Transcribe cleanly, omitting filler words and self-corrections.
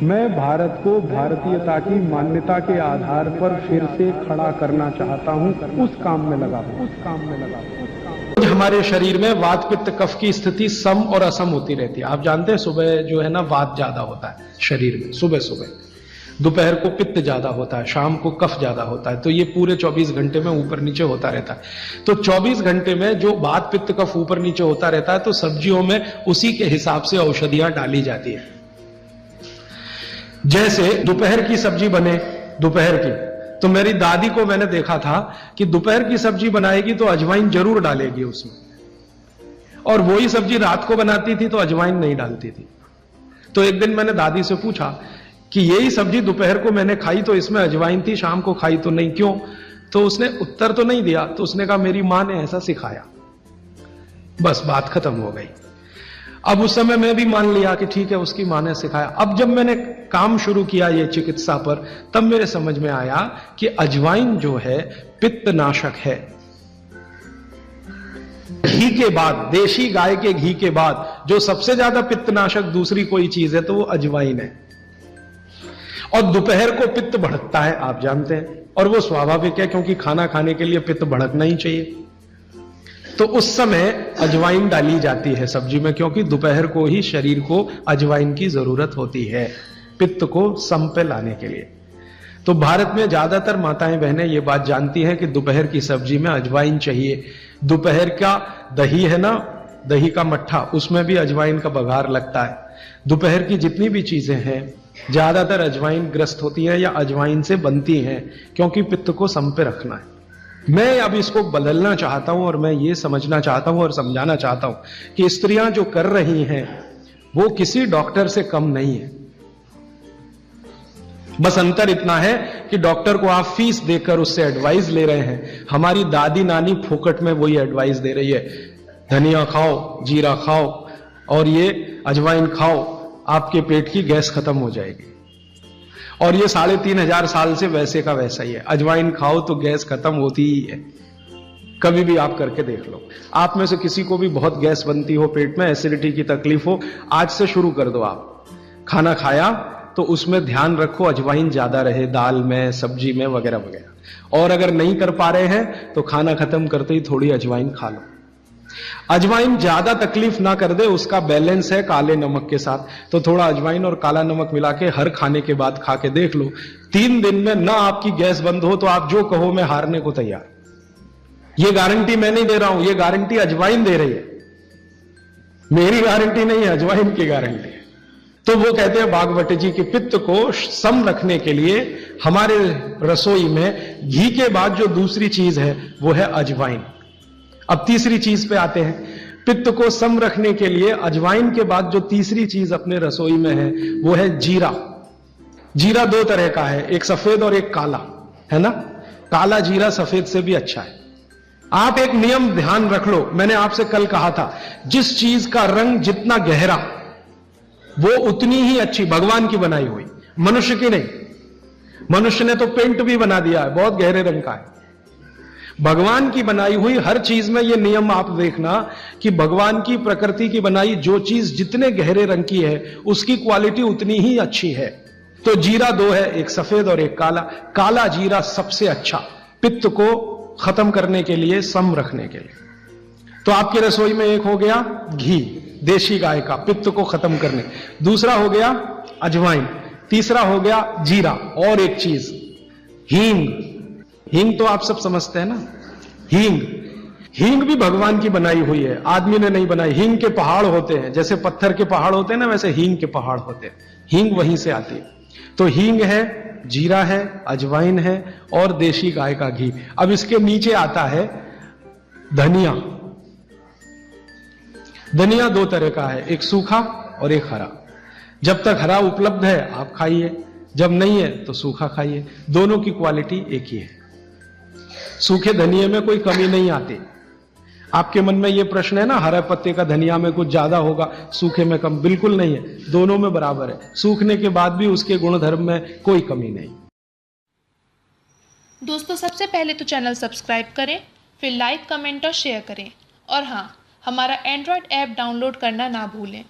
मैं भारत को भारतीयता की मान्यता के आधार पर फिर से खड़ा करना चाहता हूं, उस काम में लगा हूं। हमारे शरीर में वात पित्त कफ की स्थिति सम और असम होती रहती है। आप जानते हैं सुबह जो है ना वात ज्यादा होता है शरीर में, सुबह सुबह। दोपहर को पित्त ज्यादा होता है, शाम को कफ ज्यादा होता है। तो ये पूरे 24 घंटे में ऊपर नीचे होता रहता है। तो 24 घंटे में जो वात पित्त कफ ऊपर नीचे होता रहता है, तो सब्जियों में उसी के हिसाब से औषधियां डाली जाती है। जैसे दोपहर की सब्जी बने, दोपहर की, तो मेरी दादी को मैंने देखा था कि दोपहर की सब्जी बनाएगी तो अजवाइन जरूर डालेगी उसमें, और वही सब्जी रात को बनाती थी तो अजवाइन नहीं डालती थी। तो एक दिन मैंने दादी से पूछा कि यही सब्जी दोपहर को मैंने खाई तो इसमें अजवाइन थी, शाम को खाई तो नहीं, क्यों? तो उसने उत्तर तो नहीं दिया। तो उसने कहा मेरी मां ने ऐसा सिखाया। बस बात खत्म हो गई। अब उस समय मैं भी मान लिया कि ठीक है, उसकी मां ने सिखाया। अब जब मैंने काम शुरू किया ये चिकित्सा पर, तब मेरे समझ में आया कि अजवाइन जो है पित्तनाशक है। घी के बाद, देशी गाय के घी के बाद जो सबसे ज्यादा पित्तनाशक दूसरी कोई चीज है तो वो अजवाइन है। और दोपहर को पित्त भड़कता है, आप जानते हैं, और वो स्वाभाविक है क्योंकि खाना खाने के लिए पित्त भड़कना ही चाहिए। तो उस समय अजवाइन डाली जाती है सब्जी में, क्योंकि दोपहर को ही शरीर को अजवाइन की जरूरत होती है पित्त को सम पे लाने के लिए। तो भारत में ज्यादातर माताएं बहनें ये बात जानती हैं कि दोपहर की सब्जी में अजवाइन चाहिए। दोपहर का दही है ना, दही का मट्ठा, उसमें भी अजवाइन का बघार लगता है। दोपहर की जितनी भी चीजें हैं ज्यादातर अजवाइन ग्रस्त होती है या अजवाइन से बनती हैं, क्योंकि पित्त को सम पे रखना है। मैं अब इसको बदलना चाहता हूं और मैं ये समझना चाहता हूं और समझाना चाहता हूं कि स्त्रियां जो कर रही हैं वो किसी डॉक्टर से कम नहीं है। बस अंतर इतना है कि डॉक्टर को आप फीस देकर उससे एडवाइस ले रहे हैं। हमारी दादी नानी फोकट में वही एडवाइस दे रही है, धनिया खाओ, जीरा खाओ और ये अजवाइन खाओ, आपके पेट की गैस खत्म हो जाएगी। और ये 3500 साल से वैसे का वैसा ही है। अजवाइन खाओ तो गैस खत्म होती ही है। कभी भी आप करके देख लो। आप में से किसी को भी बहुत गैस बनती हो, पेट में एसिडिटी की तकलीफ हो, आज से शुरू कर दो। आप खाना खाया तो उसमें ध्यान रखो अजवाइन ज्यादा रहे, दाल में, सब्जी में, वगैरह वगैरह। और अगर नहीं कर पा रहे हैं तो खाना खत्म करते ही थोड़ी अजवाइन खा लो। अजवाइन ज्यादा तकलीफ ना कर दे, उसका बैलेंस है काले नमक के साथ। तो थोड़ा अजवाइन और काला नमक मिला के हर खाने के बाद खा के देख लो। 3 दिन में ना आपकी गैस बंद हो तो आप जो कहो मैं हारने को तैयार। ये गारंटी मैं नहीं दे रहा हूं, ये गारंटी अजवाइन दे रही है। मेरी गारंटी नहीं है, अजवाइन की गारंटी है। तो वो कहते हैं भागवत जी कि पित्त को सम रखने के लिए हमारे रसोई में घी के बाद जो दूसरी चीज है वो है अजवाइन। अब तीसरी चीज पे आते हैं। पित्त को सम रखने के लिए अजवाइन के बाद जो तीसरी चीज अपने रसोई में है वो है जीरा। जीरा 2 तरह का है, एक सफेद और एक काला, है ना। काला जीरा सफेद से भी अच्छा है। आप एक नियम ध्यान रख लो, मैंने आपसे कल कहा था, जिस चीज का रंग जितना गहरा वो उतनी ही अच्छी, भगवान की बनाई हुई, मनुष्य की नहीं। मनुष्य ने तो पेंट भी बना दिया है, बहुत गहरे रंग का है। भगवान की बनाई हुई हर चीज में ये नियम आप देखना कि भगवान की प्रकृति की बनाई जो चीज जितने गहरे रंग की है उसकी क्वालिटी उतनी ही अच्छी है। तो जीरा 2 है, एक सफेद और एक काला। काला जीरा सबसे अच्छा, पित्त को खत्म करने के लिए, सम रखने के लिए। तो आपकी रसोई में एक हो गया घी देशी गाय का, पित्त को खत्म करने। दूसरा हो गया अजवाइन। तीसरा हो गया जीरा। और एक चीज हींग। हींग तो आप सब समझते हैं ना। हींग भी भगवान की बनाई हुई है, आदमी ने नहीं बनाई। हींग के पहाड़ होते हैं, जैसे पत्थर के पहाड़ होते हैं ना, वैसे हींग के पहाड़ होते हैं। हींग वहीं से आती है। तो हींग है, जीरा है, अजवाइन है और देशी गाय का घी। अब इसके नीचे आता है धनिया। धनिया 2 तरह का है, एक सूखा और एक हरा। जब तक हरा उपलब्ध है आप खाइए, जब नहीं है तो सूखा खाइए। दोनों की क्वालिटी एक ही है। सूखे धनिये में कोई कमी नहीं आती। आपके मन में यह प्रश्न है ना, हरे पत्ते का धनिया में कुछ ज्यादा होगा, सूखे में कम, बिल्कुल नहीं है, दोनों में बराबर है। सूखने के बाद भी उसके गुणधर्म में कोई कमी नहीं। दोस्तों, सबसे पहले तो चैनल सब्सक्राइब करें, फिर लाइक, कमेंट और शेयर करें। और हाँ, हमारा एंड्रॉयड ऐप डाउनलोड करना ना भूलें।